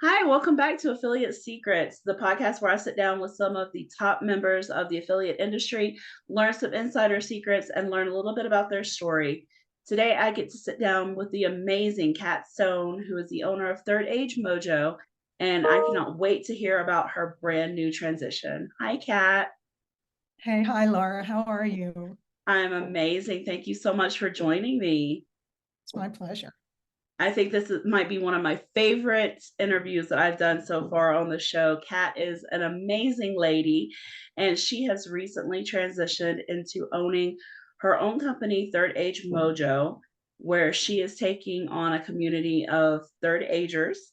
Hi, welcome back to Affiliate Secrets, the podcast where I sit down with some of the top members of the affiliate industry, learn some insider secrets, and learn a little bit about their story. Today, I get to sit down with the amazing Kat Stone, who is the owner of Third Age Mojo, and I cannot wait to hear about her brand new transition. Hi, Kat. Hey, hi, Laura. How are you? I'm amazing. Thank you so much for joining me. It's my pleasure. I think might be one of my favorite interviews that I've done so far on the show. Kat is an amazing lady, and she has recently transitioned into owning her own company, Third Age Mojo, where she is taking on a community of third agers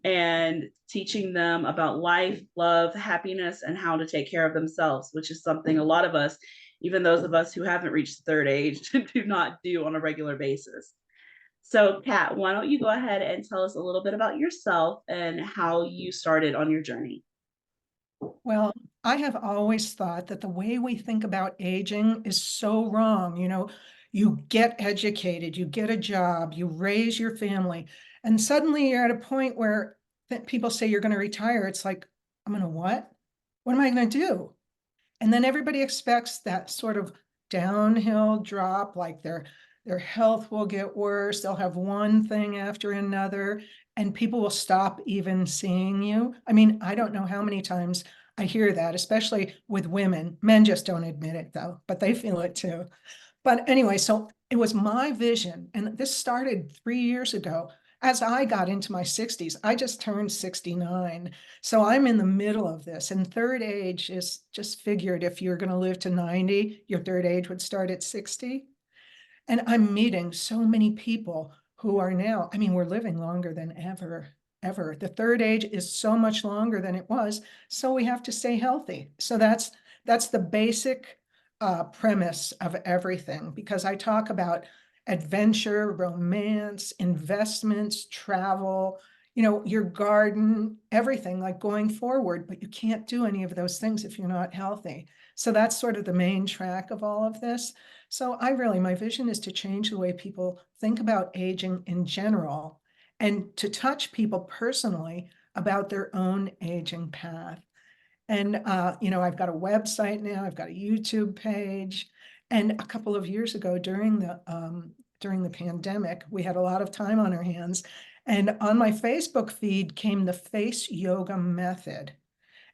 and teaching them about life, love, happiness, and how to take care of themselves, which is something a lot of us, even those of us who haven't reached the third age, do not do on a regular basis. So, Kat, why don't you go ahead and tell us a little bit about yourself and how you started on your journey? Well, I have always thought that the way we think about aging is so wrong. You get educated, you get a job, you raise your family, and suddenly you're at a point where people say you're going to retire. It's like, I'm going to what? What am I going to do? And then everybody expects that sort of downhill drop, like their health will get worse, they'll have one thing after another, and people will stop even seeing you. I mean, I don't know how many times I hear that, especially with women. Men just don't admit it though, but they feel it too. But anyway, so it was my vision, and this started 3 years ago. As I got into my 60s, I just turned 69. So I'm in the middle of this. And third age is just figured if you're going to live to 90, your third age would start at 60. And I'm meeting so many people who are now, I mean, we're living longer than ever. The third age is so much longer than it was. So we have to stay healthy. So that's the basic premise of everything, because I talk about adventure, romance, investments, travel, your garden, everything like going forward, but you can't do any of those things if you're not healthy. So that's sort of the main track of all of this. So my vision is to change the way people think about aging in general and to touch people personally about their own aging path. And, I've got a website now, I've got a YouTube page. And a couple of years ago during the pandemic, we had a lot of time on our hands. And on my Facebook feed came the face yoga method.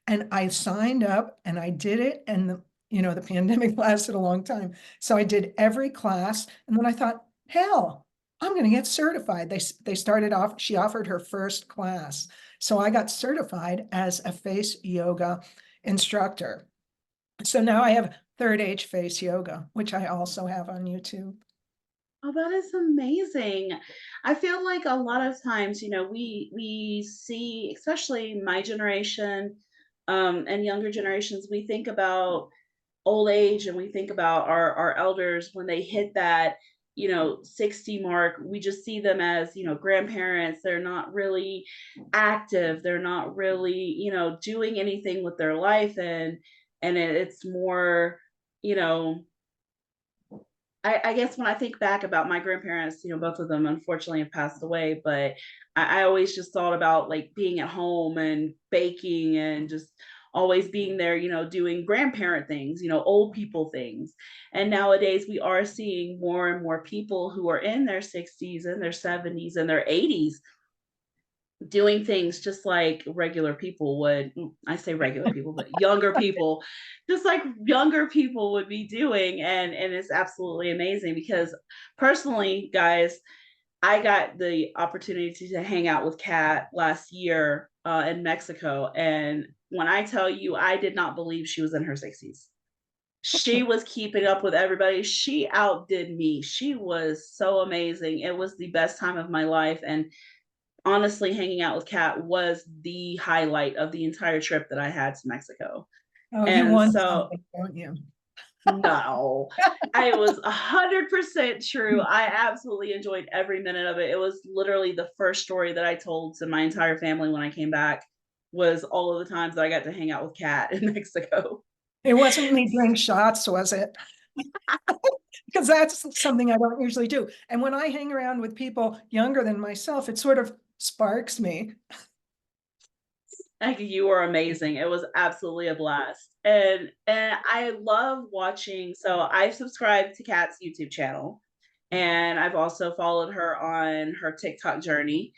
And I signed up and I did it. And the pandemic lasted a long time. So I did every class. And then I thought, hell, I'm going to get certified. They started off, she offered her first class. So I got certified as a face yoga instructor. So now I have third age face yoga, which I also have on YouTube. Oh, that is amazing. I feel like a lot of times, we see, especially my generation, and younger generations, we think about old age and we think about our elders when they hit that 60 mark. We just see them as grandparents. They're not really active, they're not really doing anything with their life, and it's more you know I guess when I think back about my grandparents, both of them unfortunately have passed away, but I always just thought about like being at home and baking and just always being there, doing grandparent things, old people things. And nowadays we are seeing more and more people who are in their 60s and their 70s and their 80s doing things just like regular people would. I say regular people, but younger people, just like younger people would be doing. And it's absolutely amazing because personally, guys, I got the opportunity to hang out with Kat last year in Mexico. And when I tell you, I did not believe she was in her 60s. She was keeping up with everybody. She outdid me. She was so amazing. It was the best time of my life. And honestly, hanging out with Kat was the highlight of the entire trip that I had to Mexico. Oh, you And want so, something, don't you? no, I was 100% true. I absolutely enjoyed every minute of it. It was literally the first story that I told to my entire family when I came back was all of the times that I got to hang out with Kat in Mexico. It wasn't me doing shots, was it? Because that's something I don't usually do. And when I hang around with people younger than myself, it sort of sparks me. Like, you were amazing. It was absolutely a blast. And I love watching, so I subscribe to Kat's YouTube channel, and I've also followed her on her TikTok journey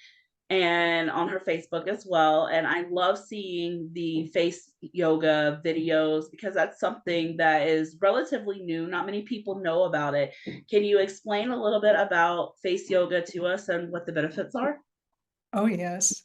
and on her Facebook as well. And I love seeing the face yoga videos because that's something that is relatively new. Not many people know about it. Can you explain a little bit about face yoga to us and what the benefits are? Oh, yes.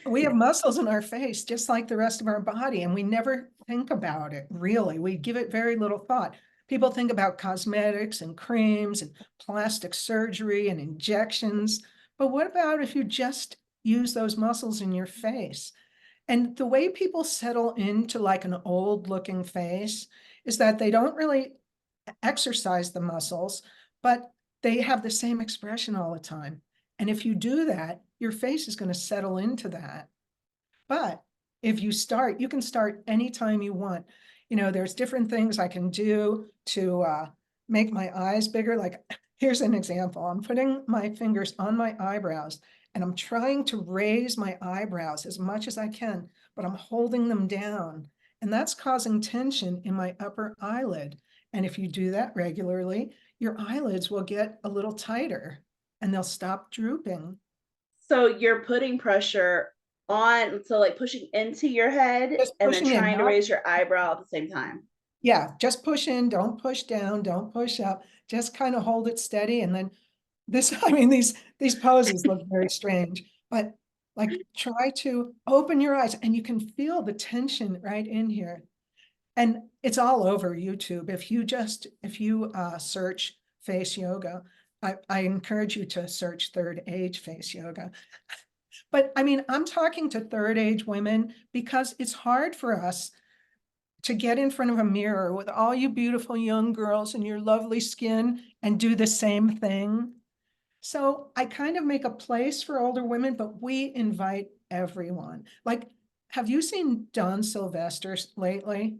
We have muscles in our face just like the rest of our body, and we never think about it really. We give it very little thought. People think about cosmetics and creams and plastic surgery and injections. But what about if you just use those muscles in your face? And the way people settle into like an old looking face is that they don't really exercise the muscles, but they have the same expression all the time. And if you do that, your face is going to settle into that. But if you start, you can start anytime you want. There's different things I can do to make my eyes bigger. Like, here's an example. I'm putting my fingers on my eyebrows and I'm trying to raise my eyebrows as much as I can, but I'm holding them down. And that's causing tension in my upper eyelid. And if you do that regularly, your eyelids will get a little tighter and they'll stop drooping. So you're putting pressure on, so like pushing into your head Just and then pushing in, trying to not raise your eyebrow at the same time. Yeah, just push in, don't push down, don't push up, just kind of hold it steady. And then I mean, these poses look very strange, but like try to open your eyes and you can feel the tension right in here. And it's all over YouTube. If you search face yoga, I encourage you to search third age face yoga. But I mean, I'm talking to third age women because it's hard for us to get in front of a mirror with all you beautiful young girls and your lovely skin and do the same thing. So I kind of make a place for older women, but we invite everyone. Like, have you seen Dawn Sylvester lately?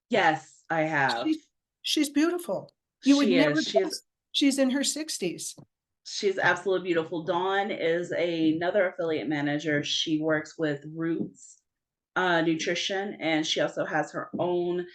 Yes, I have. She, she's beautiful. You would She never is. guess she's in her 60s. She's absolutely beautiful. Dawn is another affiliate manager. She works with Roots Nutrition, and she also has her own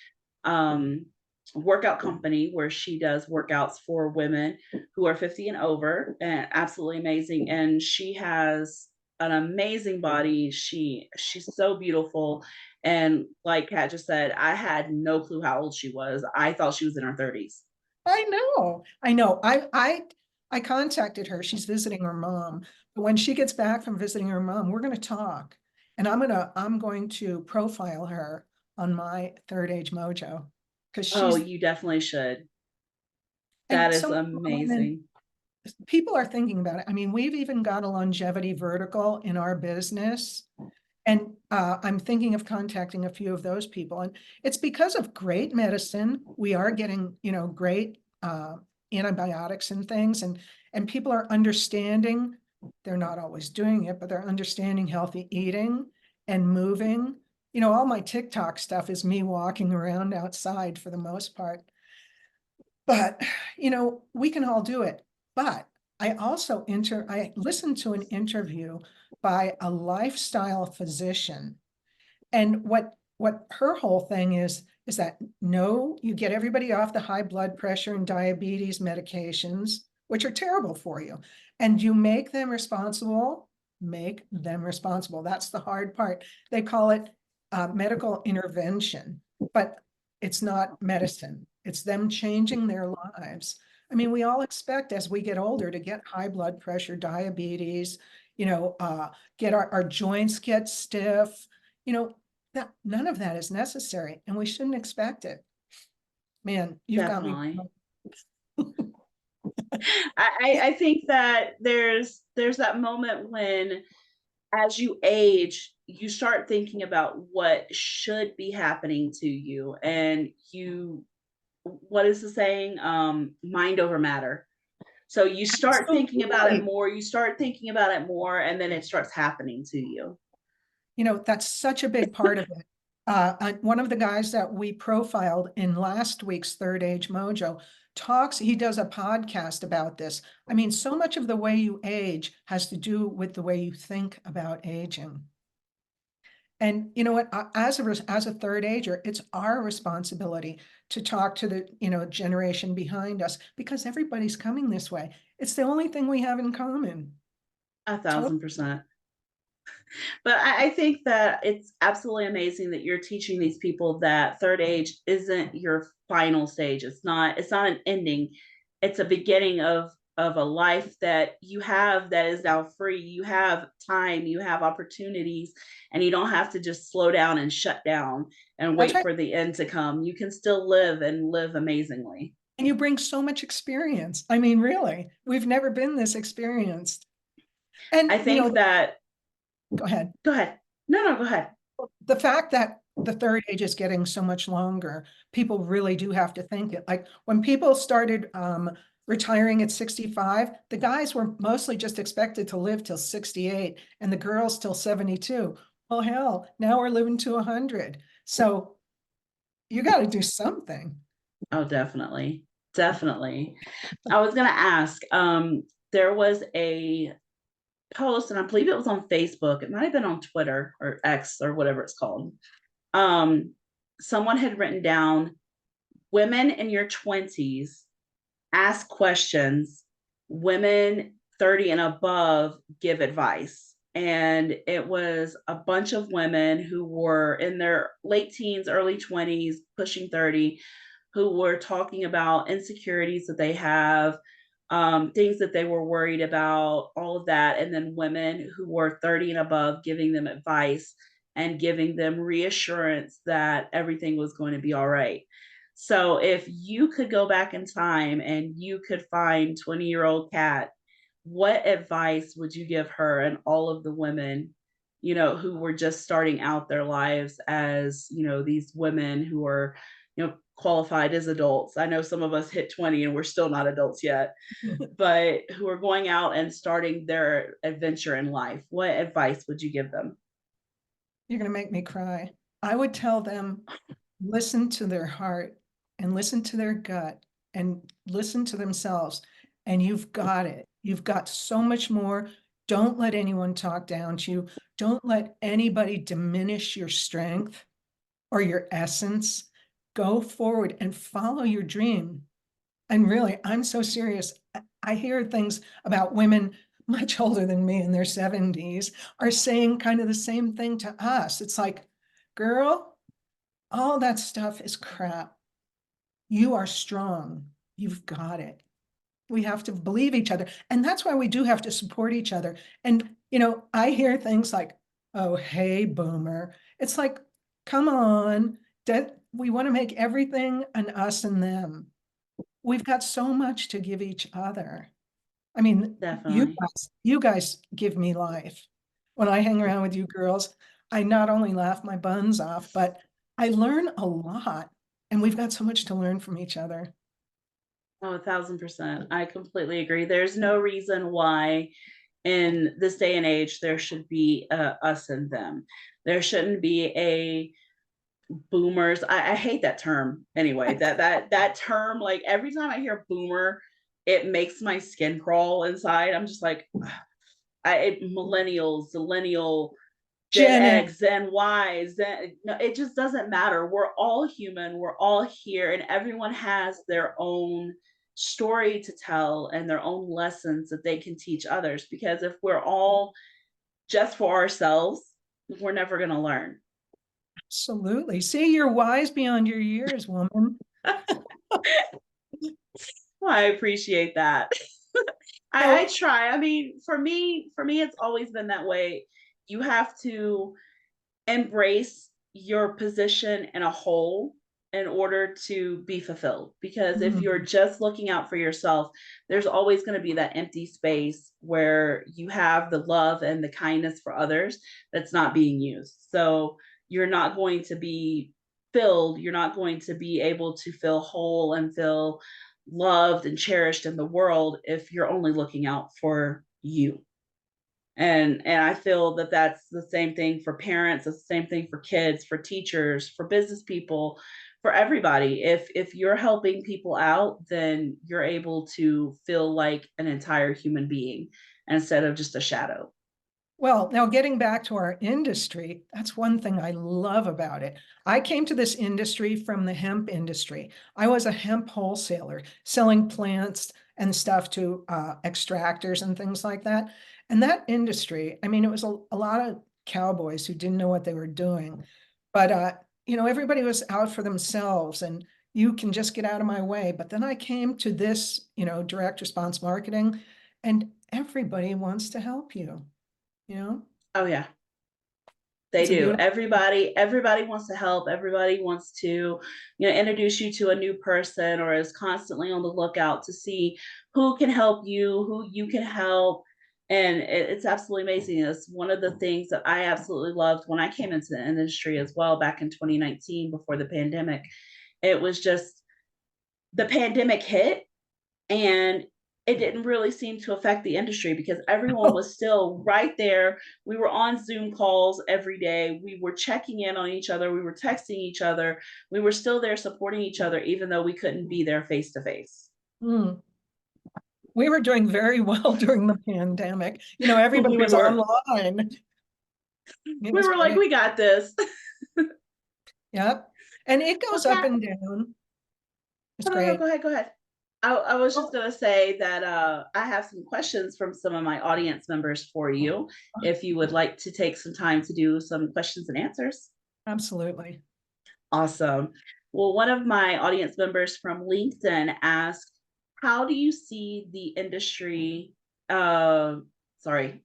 um, workout company where she does workouts for women who are 50 and over, and absolutely amazing. And she has an amazing body. She's so beautiful. And like Kat just said, I had no clue how old she was. I thought she was in her 30s. I know. I know. I contacted her. She's visiting her mom. But when she gets back from visiting her mom, we're going to talk. And I'm going to profile her on my Third Age Mojo because Oh, she's you definitely should. That and is so many women, amazing. people are thinking about it. I mean, we've even got a longevity vertical in our business. And I'm thinking of contacting a few of those people. And it's because of great medicine. We are getting, great antibiotics and things. And people are understanding, they're not always doing it, but they're understanding healthy eating and moving. All my TikTok stuff is me walking around outside for the most part. But, we can all do it. But I listened to an interview by a lifestyle physician. And what her whole thing is that no, you get everybody off the high blood pressure and diabetes medications, which are terrible for you. And you make them responsible. That's the hard part. They call it medical intervention, but it's not medicine. It's them changing their lives. I mean, we all expect as we get older to get high blood pressure, diabetes, you know, uh, get our joints get stiff, you know, that none of that is necessary and we shouldn't expect it. Man, you've got me. Definitely. I think that there's that moment when as you age, you start thinking about what should be happening to you, and you what is the saying? Mind over matter. So you start thinking about it Absolutely. more, you start thinking about it more, and then it starts happening to you. That's such a big part of it. One of the guys that we profiled in last week's Third Age Mojo he does a podcast about this. I mean, so much of the way you age has to do with the way you think about aging. And you know what? As a third ager, it's our responsibility to talk to the, generation behind us because everybody's coming this way. It's the only thing we have in common. A Totally. thousand percent. But I think that it's absolutely amazing that you're teaching these people that third age isn't your final stage. It's not an ending. It's a beginning of a life that you have that is now free. You have time, you have opportunities, and you don't have to just slow down and shut down and That's wait right. for the end to come. You can still live and live amazingly. And you bring so much experience. I mean, really, we've never been this experienced. And, I think that go ahead. go ahead. No, go ahead. The fact that the third age is getting so much longer, people really do have to think it. Like when people started retiring at 65, the guys were mostly just expected to live till 68 and the girls till 72. Well, hell, now we're living to 100. So you got to do something. Oh, definitely. Definitely. I was gonna ask, there was a post, and I believe it was on Facebook. It might have been on Twitter or X or whatever it's called. Um, Someone had written down, women in your 20s ask questions, women 30 and above give advice. And it was a bunch of women who were in their late teens, early 20s, pushing 30, who were talking about insecurities that they have, things that they were worried about, all of that. And then women who were 30 and above giving them advice and giving them reassurance that everything was going to be all right. So if you could go back in time and you could find 20-year-old Kat, what advice would you give her and all of the women, who were just starting out their lives as, these women who are, qualified as adults? I know some of us hit 20 and we're still not adults yet, but who are going out and starting their adventure in life. What advice would you give them? You're going to make me cry. I would tell them listen to their heart and listen to their gut and listen to themselves. And you've got it. You've got so much more. Don't let anyone talk down to you. Don't let anybody diminish your strength or your essence. Go forward and follow your dream. And really, I'm so serious. I hear things about women much older than me in their 70s are saying kind of the same thing to us. It's like, girl, all that stuff is crap. You are strong. You've got it. We have to believe each other. And that's why we do have to support each other. And, I hear things like, oh, hey, boomer. It's like, come on. We want to make everything an us and them. We've got so much to give each other. I mean, Definitely. you guys give me life. When I hang around with you girls, I not only laugh my buns off, but I learn a lot. And we've got so much to learn from each other. Oh, 1,000%. I completely agree. There's no reason why in this day and age there should be us and them. There shouldn't be a boomers. I hate that term anyway. That term, like every time I hear boomer, it makes my skin crawl inside. I'm just like, millennials, millennial, Gen Gen X, X, Gen Y, Gen, no, it just doesn't matter. We're all human. We're all here, and everyone has their own story to tell and their own lessons that they can teach others. Because if we're all just for ourselves, we're never going to learn. absolutely. See, you're wise beyond your years, woman. I appreciate that. I So, try. I mean, for me, it's always been that way. You have to embrace your position in a whole in order to be fulfilled. Because if you're mm, just looking out for yourself, there's always going to be that empty space where you have the love and the kindness for others that's not being used. So you're not going to be filled, you're not going to be able to feel whole and feel loved and cherished in the world if you're only looking out for you. And I feel that that's the same thing for parents, it's the same thing for kids, for teachers, for business people, for everybody. If you're helping people out, then you're able to feel like an entire human being instead of just a shadow. Well, now getting back to our industry, that's one thing I love about it. I came to this industry from the hemp industry. I was a hemp wholesaler selling plants and stuff to extractors and things like that. And that industry, I mean, it was a lot of cowboys who didn't know what they were doing. But, everybody was out for themselves and you can just get out of my way. But then I came to this, direct response marketing, and everybody wants to help you, you know? Oh yeah. They It's a do. beautiful. Everybody wants to help. Everybody wants to, introduce you to a new person or is constantly on the lookout to see who can help you, who you can help. And it's absolutely amazing. It's one of the things that I absolutely loved when I came into the industry as well back in 2019 before the pandemic. It was just the pandemic hit and it didn't really seem to affect the industry because everyone was still right there. We were on Zoom calls every day. We were checking in on each other. We were texting each other. We were still there supporting each other, even though we couldn't be there face to face. Mm. We were doing very well during the pandemic. Everybody We was were, online. It we was were like, great. we got this. Yep. And it Well, goes up Kat, and down. It's no, no, no, great. go ahead, go ahead. I was just Oh, going to say that I have some questions from some of my audience members for you. If you would like to take some time to do some questions and answers. absolutely. Awesome. Well, one of my audience members from LinkedIn asked, how do you see the industry? Sorry,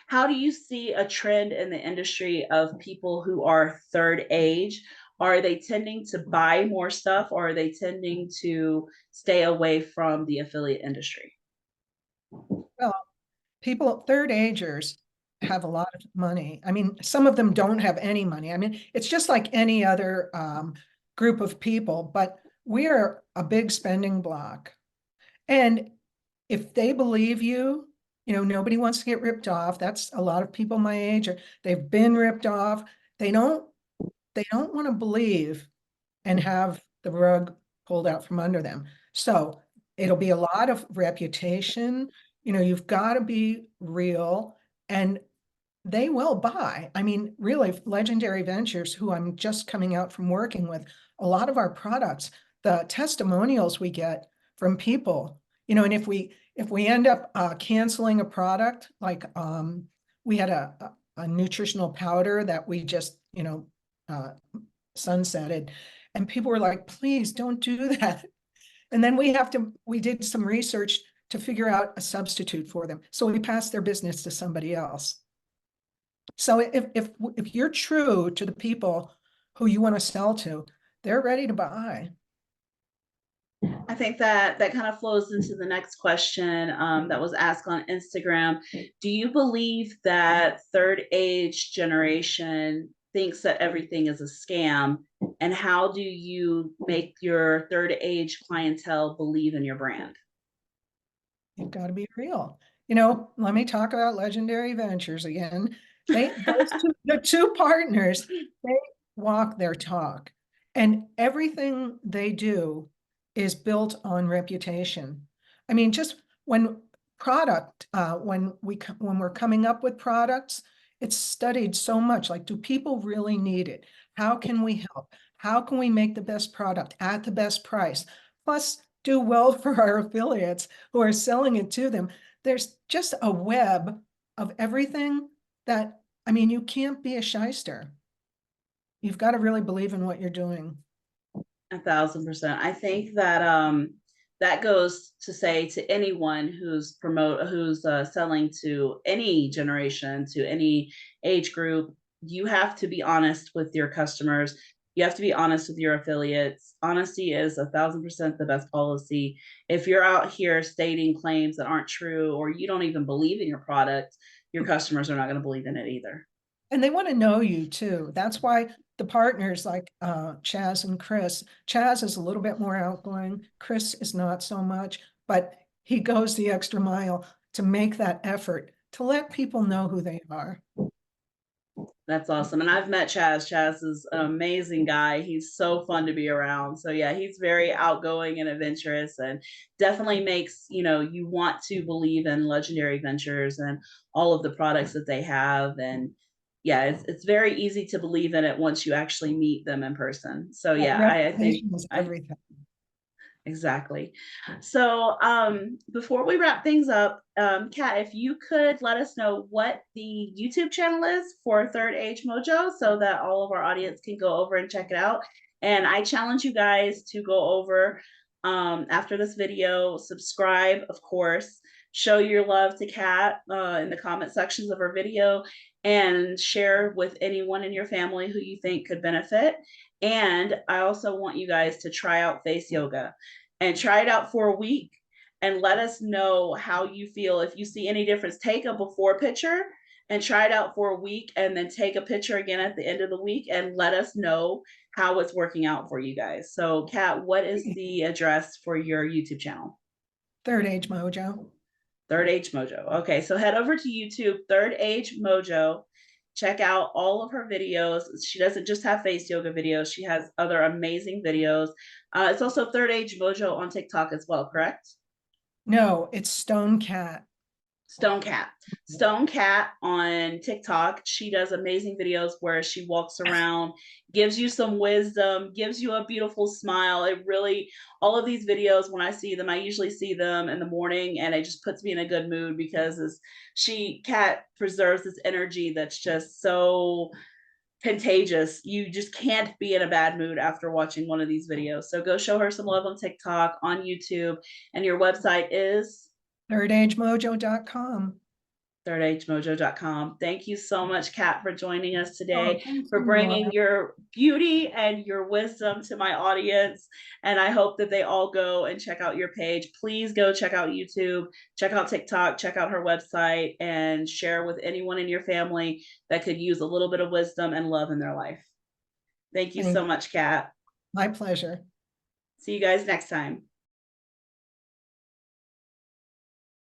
how do you see a trend in the industry of people who are third age? Are they tending to buy more stuff or are they tending to stay away from the affiliate industry? Well, people, third agers have a lot of money. I mean, some of them don't have any money. I mean, it's just like any other group of people, but we are a big spending block. And if they believe you, nobody wants to get ripped off. That's a lot of people my age, or they've been ripped off. They don't, they don't want to believe and have the rug pulled out from under them. So it'll be a lot of reputation. You've got to be real and they will buy. I mean, really, Legendary Ventures, who I'm just coming out from working with, a lot of our products, the testimonials we get from people, and if we end up canceling a product, like we had a nutritional powder that we just, uh, sunsetted, and people were like, please don't do that. And then we did some research to figure out a substitute for them. So we passed their business to somebody else. So if you're true to the people who you want to sell to, they're ready to buy. I think that that kind of flows into the next question that was asked on Instagram. Do you believe that third age generation thinks that everything is a scam? And how do you make your third age clientele believe in your brand? You've got to be real. Let me talk about Legendary Ventures again. The two partners, they walk their talk, and everything they do is built on reputation. I mean, just when we're coming up with products, it's studied so much. Like, do people really need it? How can we help? How can we make the best product at the best price? Plus, do well for our affiliates who are selling it to them. There's just a web of everything that, I mean, you can't be a shyster. You've got to really believe in what you're doing. 1,000%. I think that that goes to say to anyone who's selling to any generation, to any age group, you have to be honest with your customers. You have to be honest with your affiliates. Honesty is 1,000% the best policy. If you're out here stating claims that aren't true or you don't even believe in your product, your customers are not going to believe in it either. And they want to know you too. That's why the partners like Chaz and Chris, Chaz is a little bit more outgoing. Chris is not so much, but he goes the extra mile to make that effort to let people know who they are. That's awesome. And I've met Chaz. Chaz is an amazing guy. He's so fun to be around. So yeah, he's very outgoing and adventurous and definitely makes, you want to believe in Legendary Ventures and all of the products that they have. And yeah, it's very easy to believe in it once you actually meet them in person. So That yeah, I think reputation is I everything. exactly. So, before we wrap things up, Kat, if you could let us know what the YouTube channel is for Third Age Mojo so that all of our audience can go over and check it out. And I challenge you guys to go over after this video, subscribe, of course, show your love to Kat in the comment sections of her video, and share with anyone in your family who you think could benefit. And I also want you guys to try out face yoga and try it out for a week and let us know how you feel. If you see any difference, take a before picture and try it out for a week and then take a picture again at the end of the week and let us know how it's working out for you guys. So, Kat, what is the address for your YouTube channel? Third Age Mojo. Third Age Mojo. Okay, so head over to YouTube, Third Age Mojo. Check out all of her videos. She doesn't just have face yoga videos, she has other amazing videos. It's also Third Age Mojo on TikTok as well, correct? No, it's Stone Cat. Stone Cat. Stone Cat on TikTok. She does amazing videos where she walks around, gives you some wisdom, gives you a beautiful smile. It really, all of these videos, when I see them, I usually see them in the morning and it just puts me in a good mood because Cat preserves this energy that's just so contagious. You just can't be in a bad mood after watching one of these videos. So go show her some love on TikTok, on YouTube, and your website is ThirdAgeMojo.com. thirdagemojo.com. Thank you so much, Kat, for joining us Oh, today, thank for you, Laura. bringing your beauty and your wisdom to my audience. And I hope that they all go and check out your page. Please go check out YouTube, check out TikTok, check out her website, and share with anyone in your family that could use a little bit of wisdom and love in their life. Thank you Thank so you. much, Kat. My pleasure. See you guys next time.